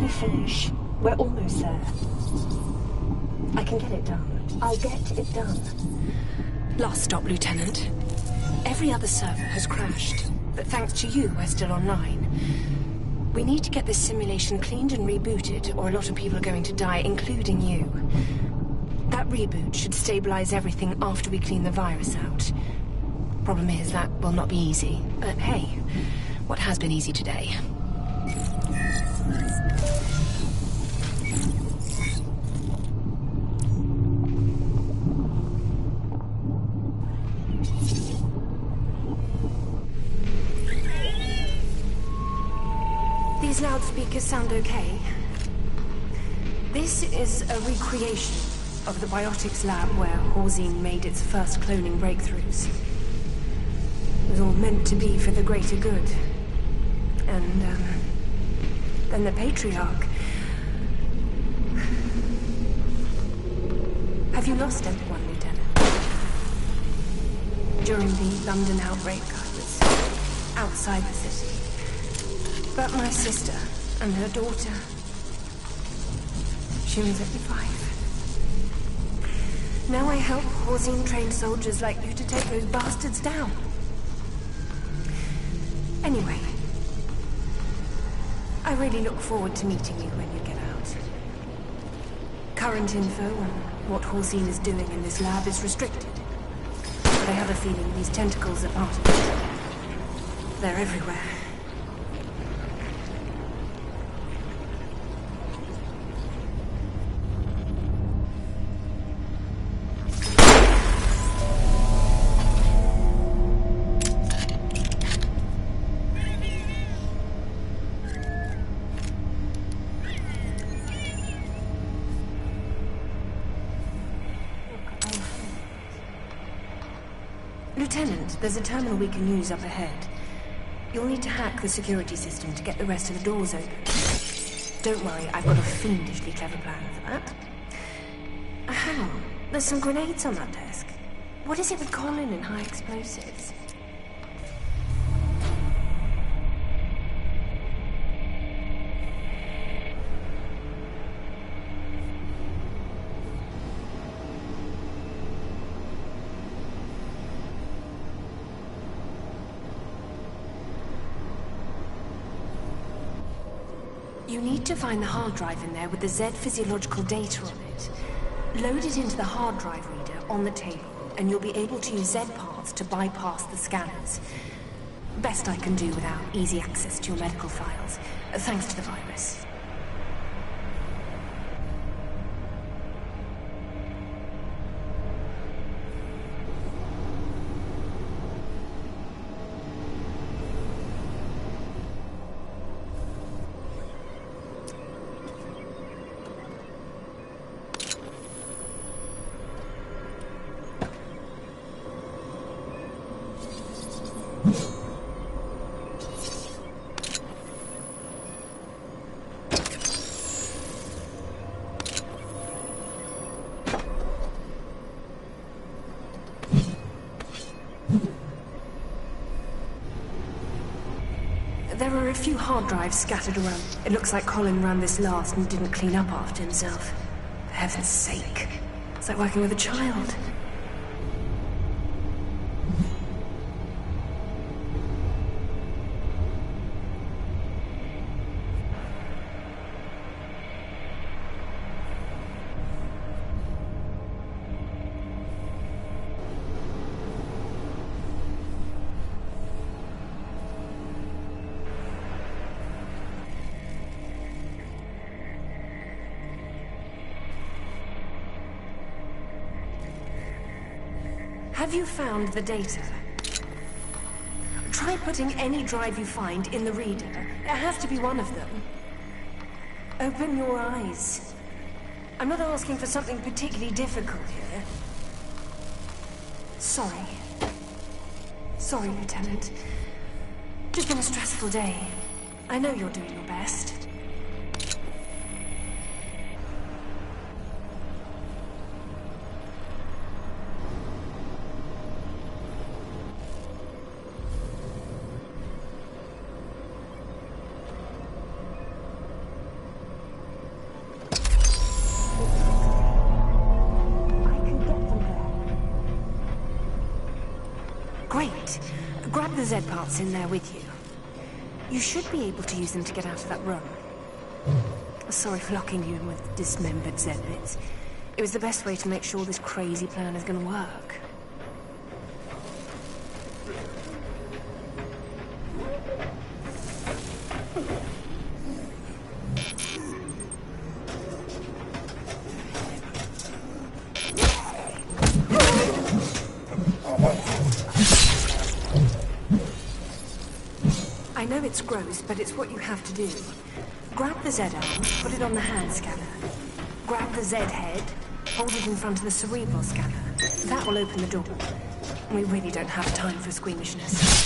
me finish. We're almost there. I can get it done. I'll get it done. Last stop, Lieutenant. Every other server has crashed, but thanks to you, we're still online. We need to get this simulation cleaned and rebooted, or a lot of people are going to die, including you. That reboot should stabilize everything after we clean the virus out. Problem is, that will not be easy. But hey, what has been easy today? These loudspeakers sound okay. This is a recreation of the biotics lab where Horzine made its first cloning breakthroughs. It was all meant to be for the greater good. And, then the Patriarch... Have you lost anyone, Lieutenant? During the London outbreak, I was outside the city. But my sister and her daughter... She was only 5. Now I help Horzine-trained soldiers like you to take those bastards down. Anyway, I really look forward to meeting you when you get out. Current info on what Horzine is doing in this lab is restricted. But I have a feeling these tentacles are part of it. They're everywhere. Lieutenant, there's a terminal we can use up ahead. You'll need to hack the security system to get the rest of the doors open. Don't worry, I've got a fiendishly clever plan for that. Hang on, there's some grenades on that desk. What is it with Colin and high explosives? You need to find the hard drive in there with the Z physiological data on it. Load it into the hard drive reader on the table, and you'll be able to use Z parts to bypass the scanners. Best I can do without easy access to your medical files, thanks to the virus. There are a few hard drives scattered around. It looks like Colin ran this last and didn't clean up after himself. For heaven's sake. It's like working with a child. Have you found the data? Try putting any drive you find in the reader. There has to be one of them. Open your eyes. I'm not asking for something particularly difficult here. Sorry. Sorry, Lieutenant. Just been a stressful day. I know you're doing your best. Grab the Z parts in there with you. You should be able to use them to get out of that room. Sorry for locking you in with dismembered Z bits. It was the best way to make sure this crazy plan is gonna work. I know it's gross, but it's what you have to do. Grab the Z arm, put it on the hand scanner. Grab the Z head, hold it in front of the cerebral scanner. That will open the door. We really don't have time for squeamishness.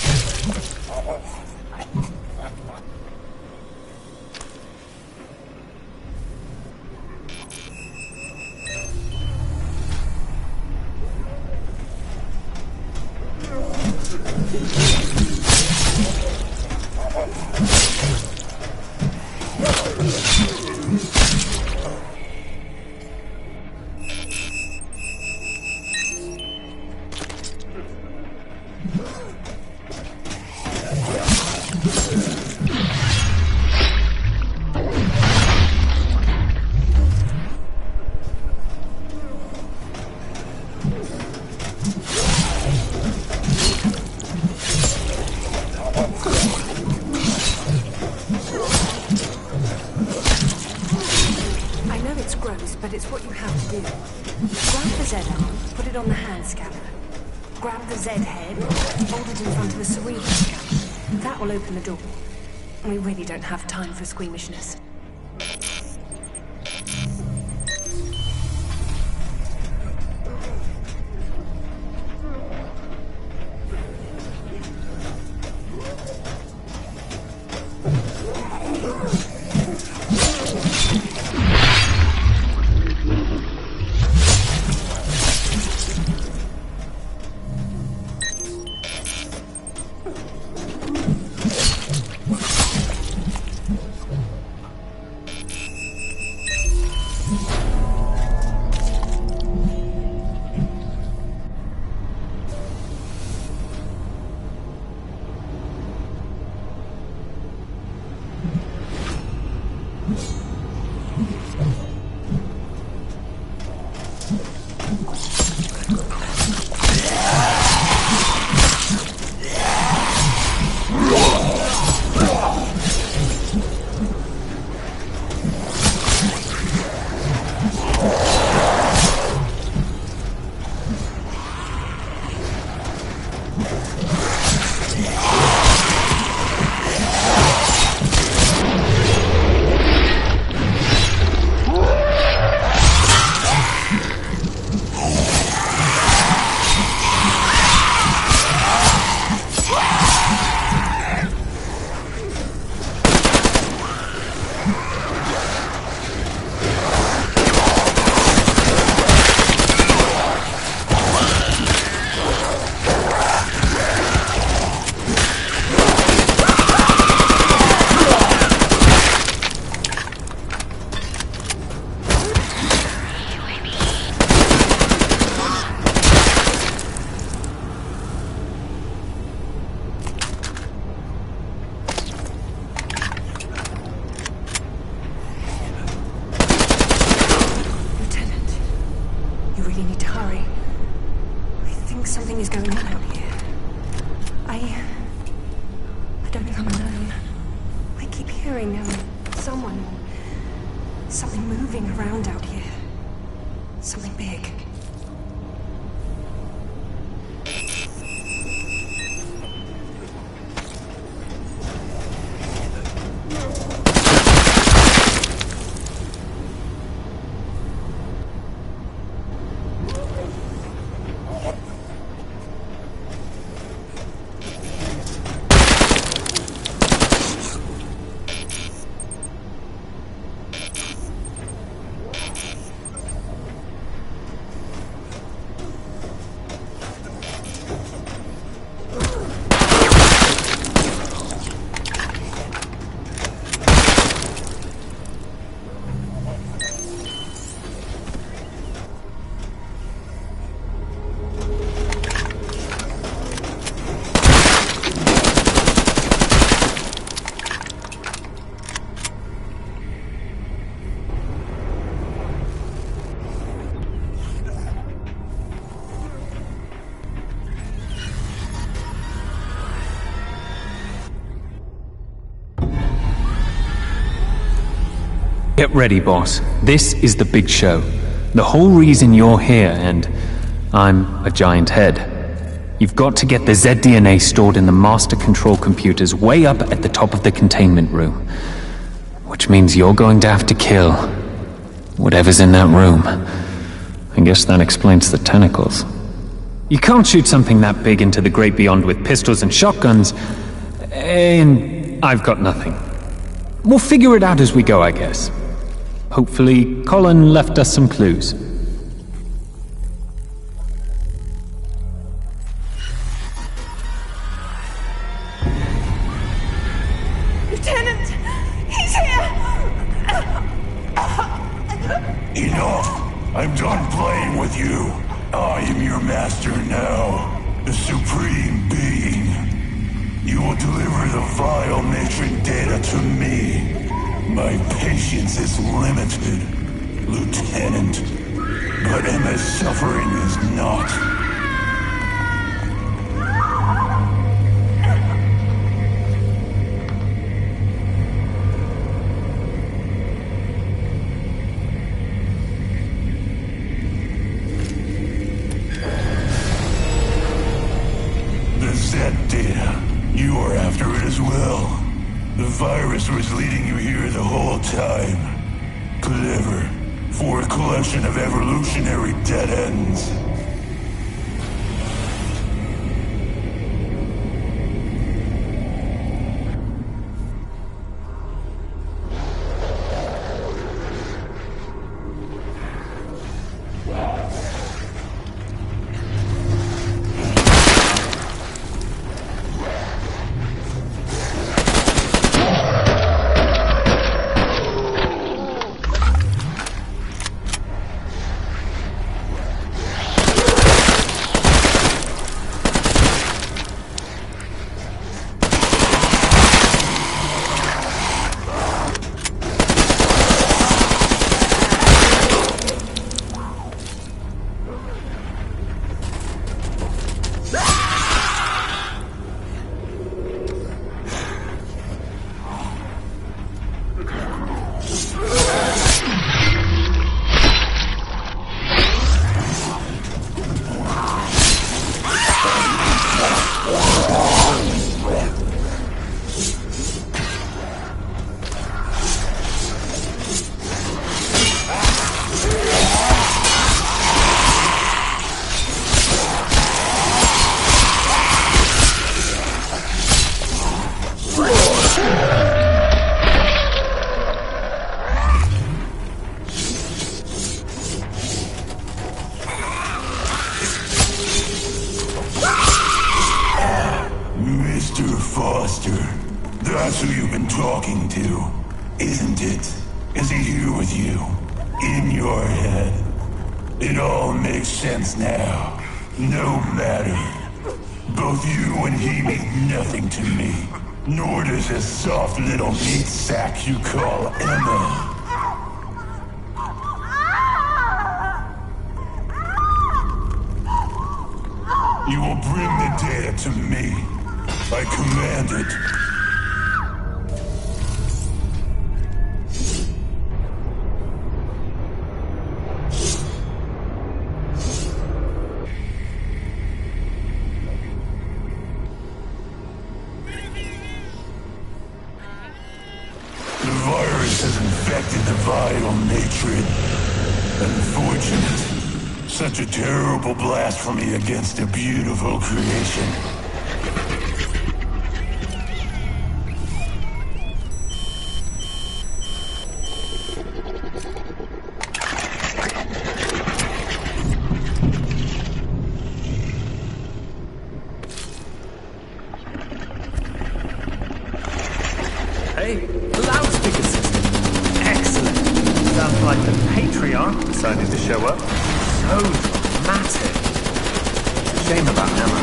But it's what you have to do. Grab the Z arm, put it on the hand scanner. Grab the Z head, hold it in front of the cerebral scanner. That will open the door. We really don't have time for squeamishness. Something is going on out here. I don't think I'm alone. I keep hearing someone, something moving around out here. Something big. Get ready, boss. This is the big show. The whole reason you're here, and I'm a giant head. You've got to get the Z-DNA stored in the master control computers way up at the top of the containment room. Which means you're going to have to kill whatever's in that room. I guess that explains the tentacles. You can't shoot something that big into the great beyond with pistols and shotguns, and I've got nothing. We'll figure it out as we go, I guess. Hopefully, Colin left us some clues. Lieutenant! He's here! Enough! I'm done playing with you. I am your master now, the Supreme Being. You will deliver the vile matron data to me. My patience is limited, Lieutenant. But Emma's suffering is not. You are after it as well. The virus was leading you here the whole time. Clever. For a collection of evolutionary dead ends. Mr. Foster, that's who you've been talking to, isn't it? Is he here with you? In your head? It all makes sense now. No matter. Both you and he mean nothing to me. Nor does this soft little meat sack you call Emma. You will bring the data to me. I command it. The virus has infected the vital matron. Unfortunate. Such a terrible blasphemy against a beautiful creation. Hey, loudspeaker system. Excellent. Sounds like the Patriarch decided to show up. So dramatic. Shame about Emma.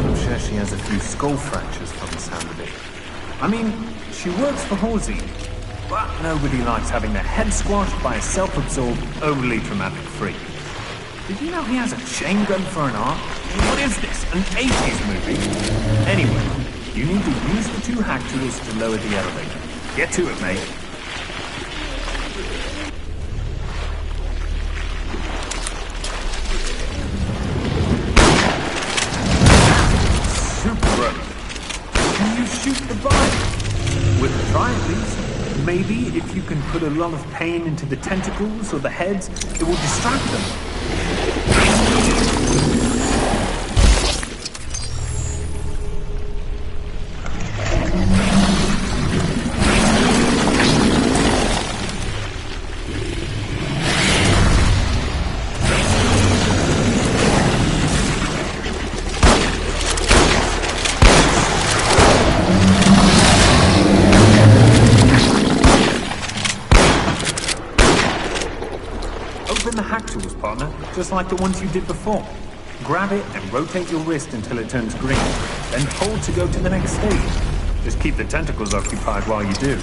I'm sure she has a few skull fractures from the sound of it. I mean, she works for Halsey, but nobody likes having their head squashed by a self-absorbed, overly dramatic freak. Did you know he has a chain gun for an arm? What is this, an 80s movie? Anyway, you need to use the two hack tools to lower the elevator. Get to it, mate. Try at least. Maybe if you can put a lot of pain into the tentacles or the heads, it will distract them. Open the hack tools, partner, just like the ones you did before. Grab it and rotate your wrist until it turns green. Then hold to go to the next stage. Just keep the tentacles occupied while you do.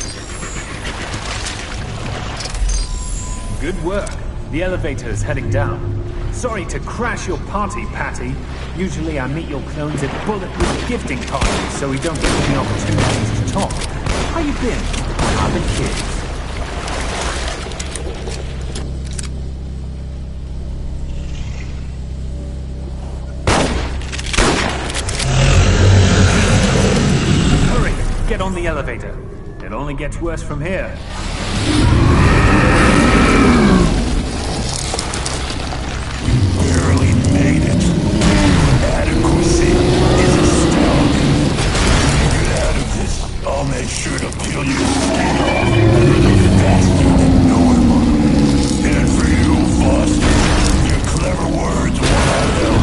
Good work. The elevator is heading down. Sorry to crash your party, Patty. Usually I meet your clones at bulletproof gifting parties, so we don't get any opportunities to talk. How you been? How are the kids? Get on the elevator. It only gets worse from here. Barely made it. Adequacy is astounding. Get out of this. I'll make sure to peel your skin off. Faster than normal. And for you, Foster, your clever words won't help.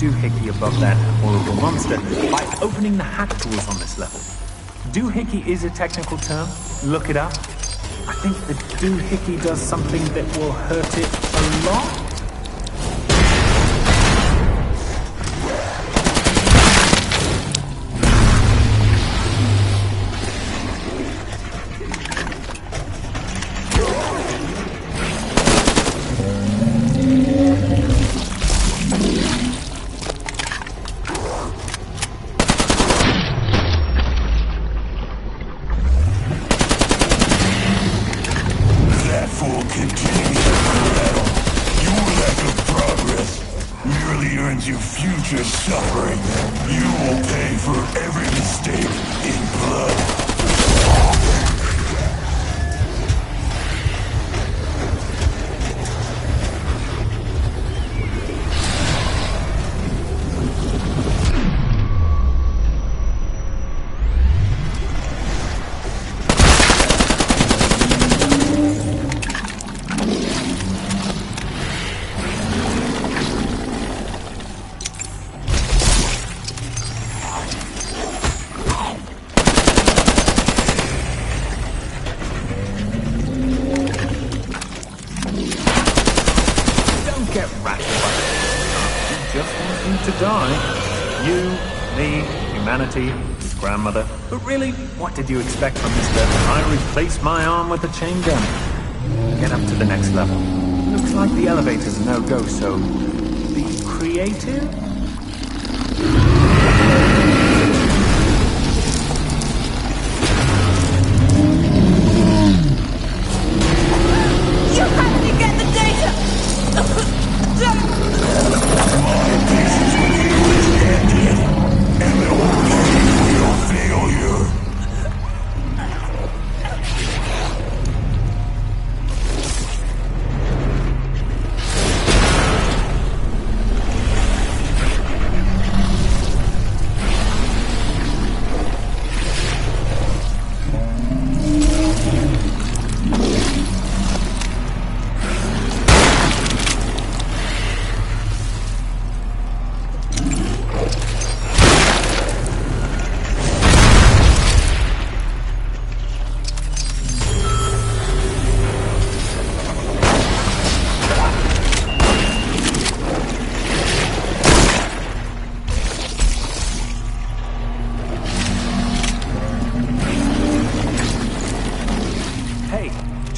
Doohickey above that horrible monster by opening the hack tools on this level. Doohickey is a technical term. Look it up. I think the doohickey does something that will hurt it a lot. You future suffering. You will pay for every mistake in blood. Get rattled by this. You just want him to die. You, me, humanity, his grandmother. But really, what did you expect from Mr. I replace my arm with a chain gun? Get up to the next level. Looks like the elevator's a no-go, so be creative? You have to get the data!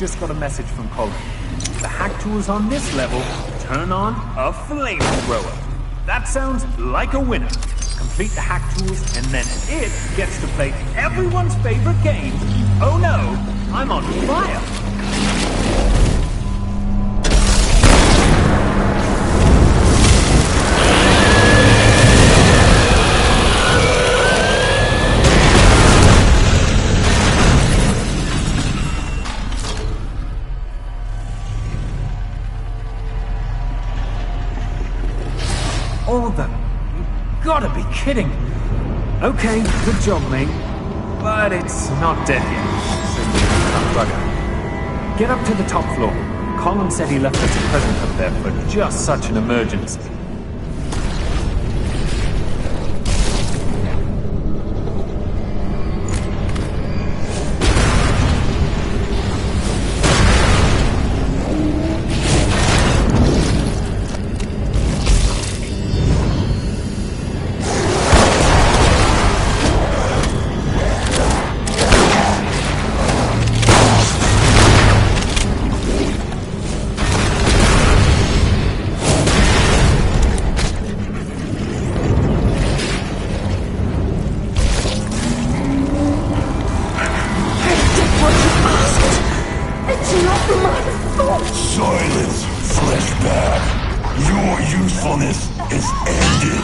just got a message from Colin. The hack tools on this level turn on a flamethrower. That sounds like a winner. Complete the hack tools, and then it gets to play everyone's favorite game. Oh no, I'm on fire! All the... You gotta be kidding! Okay, good job, mate. But it's not dead yet, so you can't bugger. Get up to the top floor. Colin said he left us a present up there for just such an emergency. Silence, fleshbag. Your usefulness is ended.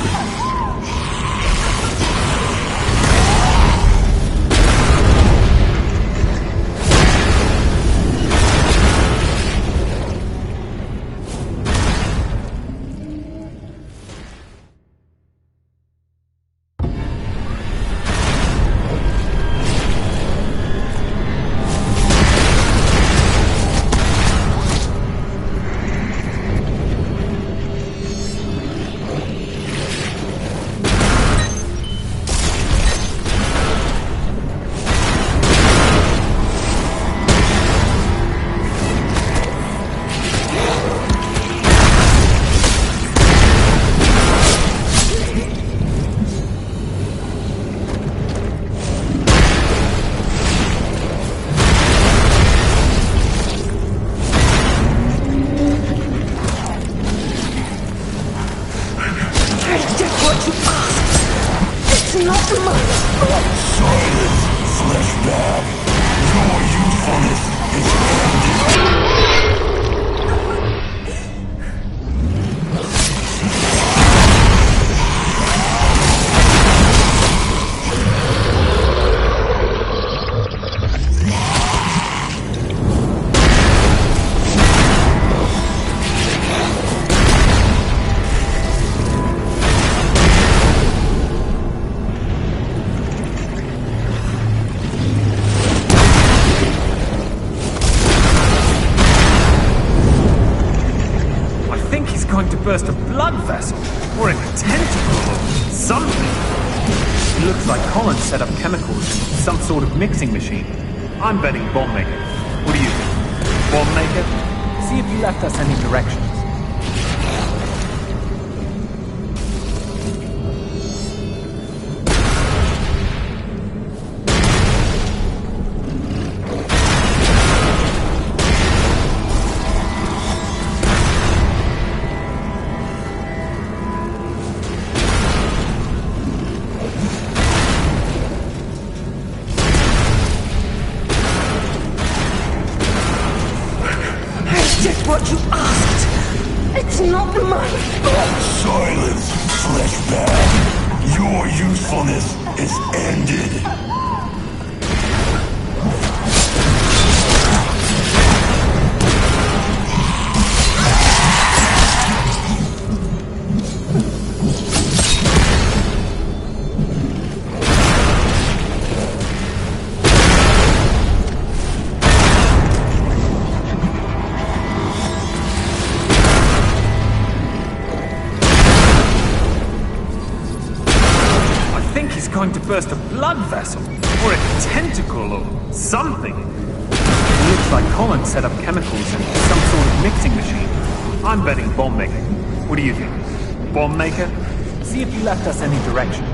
Silence, fleshbag. Your usefulness is ended. Going to burst a blood vessel, or a tentacle, or something. It looks like Colin set up chemicals in some sort of mixing machine. I'm betting Bomb Maker. What do you think? Bomb Maker? See if he left us any directions. What you asked! It's not my fault! Silence, fleshbag. Your usefulness is ended. Going to burst a blood vessel, or a tentacle, or something. It looks like Colin set up chemicals in some sort of mixing machine. I'm betting Bomb Maker. What do you think? Bomb Maker? See if he left us any directions.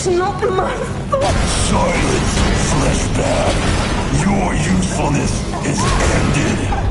It's not my fault. Silence, fleshbag. Your usefulness is ended.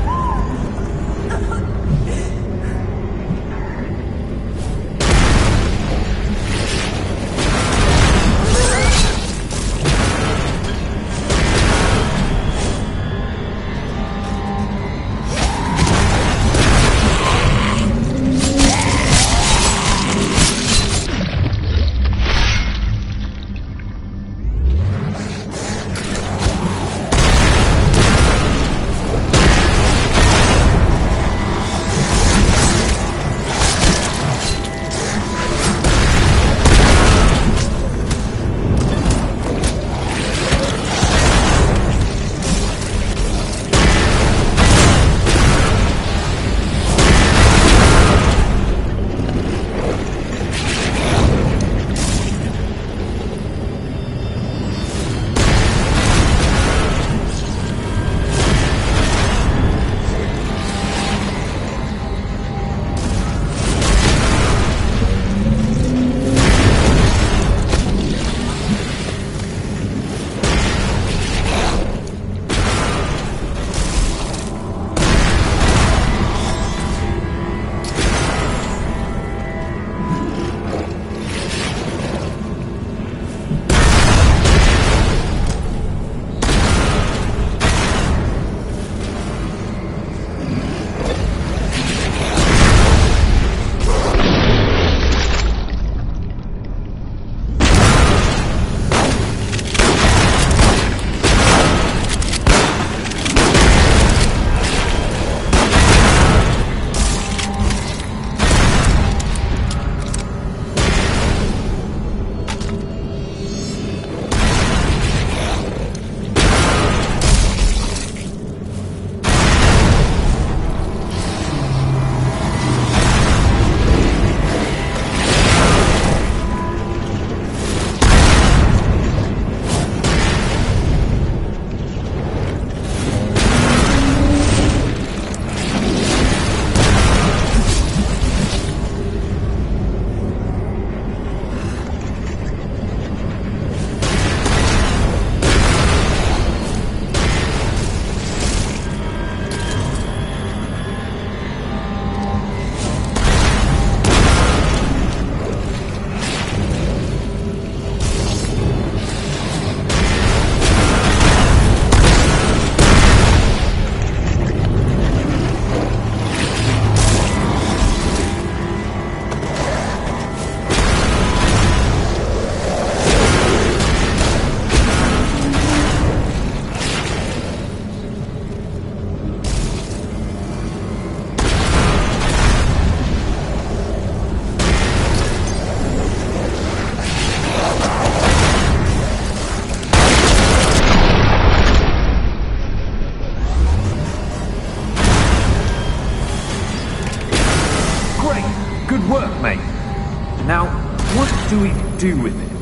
Now, what do we do with it?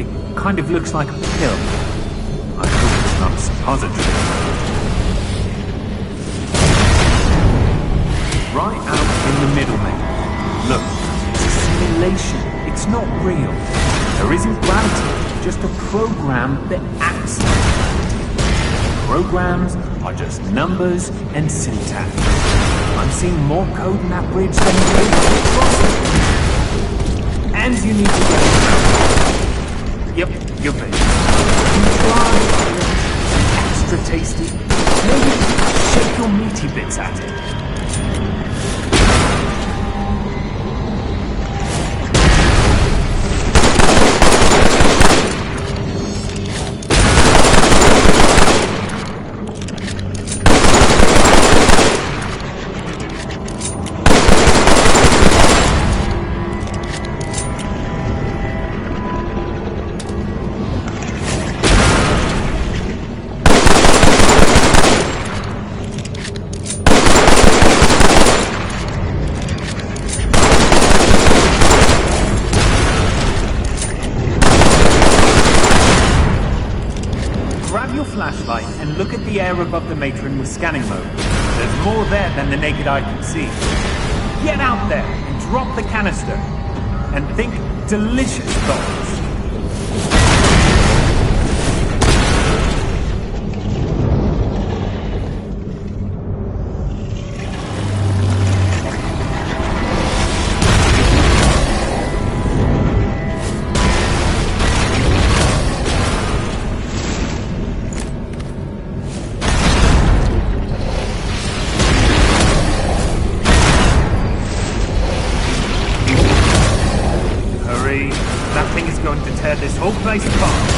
It kind of looks like a pill. I hope it's not a suppository. Right out in the middle, mate. Look, it's a simulation. It's not real. There isn't gravity, just a program that acts like gravity. Programs are just numbers and syntax. I'm seeing more code in that bridge than you. And you need to go. Yep, you're ready. You try extra tasty. Maybe shake your meaty bits at it. Flashlight and look at the air above the matron with scanning mode. There's more there than the naked eye can see. Get out there and drop the canister. And think delicious thoughts. to come.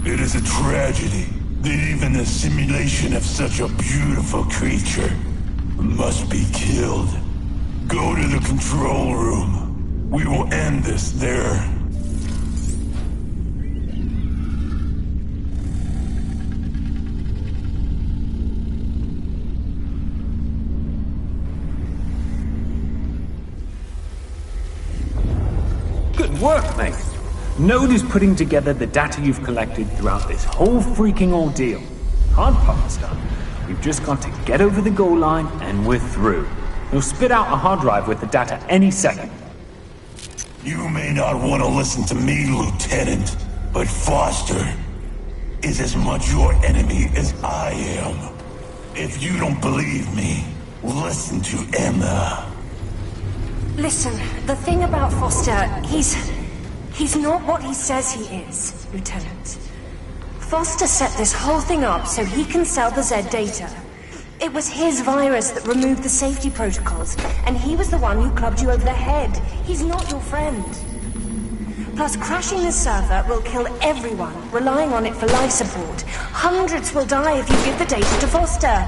It is a tragedy that even the simulation of such a beautiful creature must be killed. Go to the control room. We will end this there. Good work, mate. Node is putting together the data you've collected throughout this whole freaking ordeal. Hard part's done. We've just got to get over the goal line and we're through. He'll spit out a hard drive with the data any second. You may not want to listen to me, Lieutenant, but Foster is as much your enemy as I am. If you don't believe me, listen to Emma. Listen, the thing about Foster, he's not what he says he is, Lieutenant. Foster set this whole thing up so he can sell the Z data. It was his virus that removed the safety protocols, and he was the one who clubbed you over the head. He's not your friend. Plus, crashing this server will kill everyone relying on it for life support. Hundreds will die if you give the data to Foster.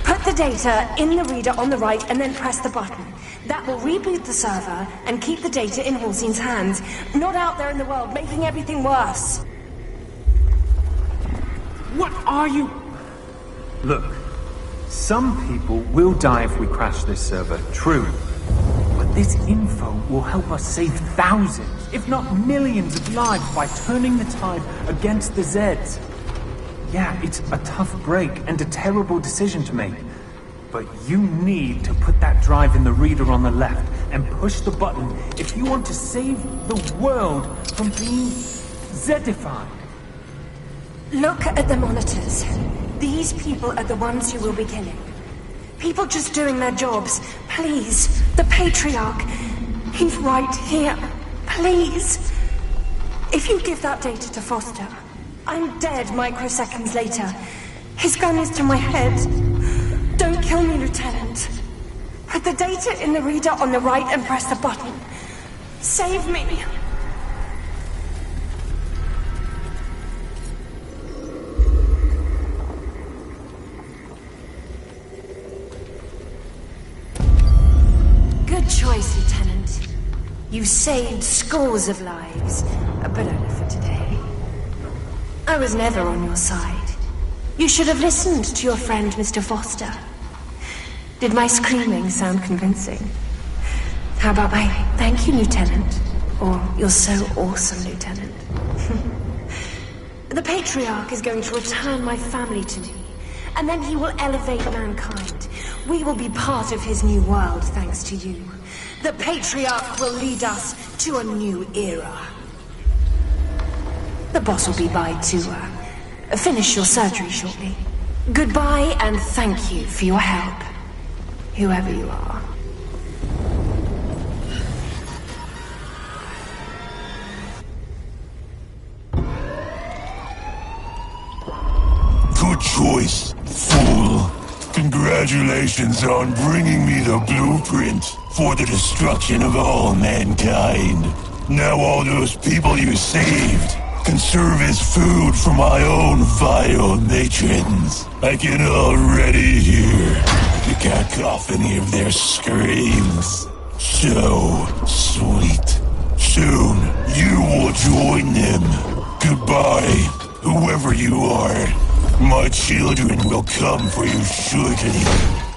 Put the data in the reader on the right and then press the button. That will reboot the server and keep the data in Halsey's hands, not out there in the world making everything worse. What are you... Look, some people will die if we crash this server, true. But this info will help us save thousands, if not millions of lives by turning the tide against the Zeds. Yeah, it's a tough break and a terrible decision to make. But you need to put that drive in the reader on the left and push the button if you want to save the world from being Zedified. Look at the monitors. These people are the ones you will be killing. People just doing their jobs. Please, the Patriarch. He's right here. Please. If you give that data to Foster, I'm dead microseconds later. His gun is to my head. Don't kill me, Lieutenant. Put the data in the reader on the right and press the button. Save me. Good choice, Lieutenant. You saved scores of lives, but only for today. I was never on your side. You should have listened to your friend, Mr. Foster. Did my screaming sound convincing? How about my thank you, Lieutenant? Or you're so awesome, Lieutenant? The Patriarch is going to return my family to me, and then he will elevate mankind. We will be part of his new world, thanks to you. The Patriarch will lead us to a new era. The boss will be by to finish your surgery shortly. Goodbye and thank you for your help, whoever you are. Good choice, fool. Congratulations on bringing me the blueprint for the destruction of all mankind. Now all those people you saved can serve as food for my own vile matrons. I can already hear the cacophony of their screams. So sweet. Soon, you will join them. Goodbye, whoever you are. My children will come for you shortly.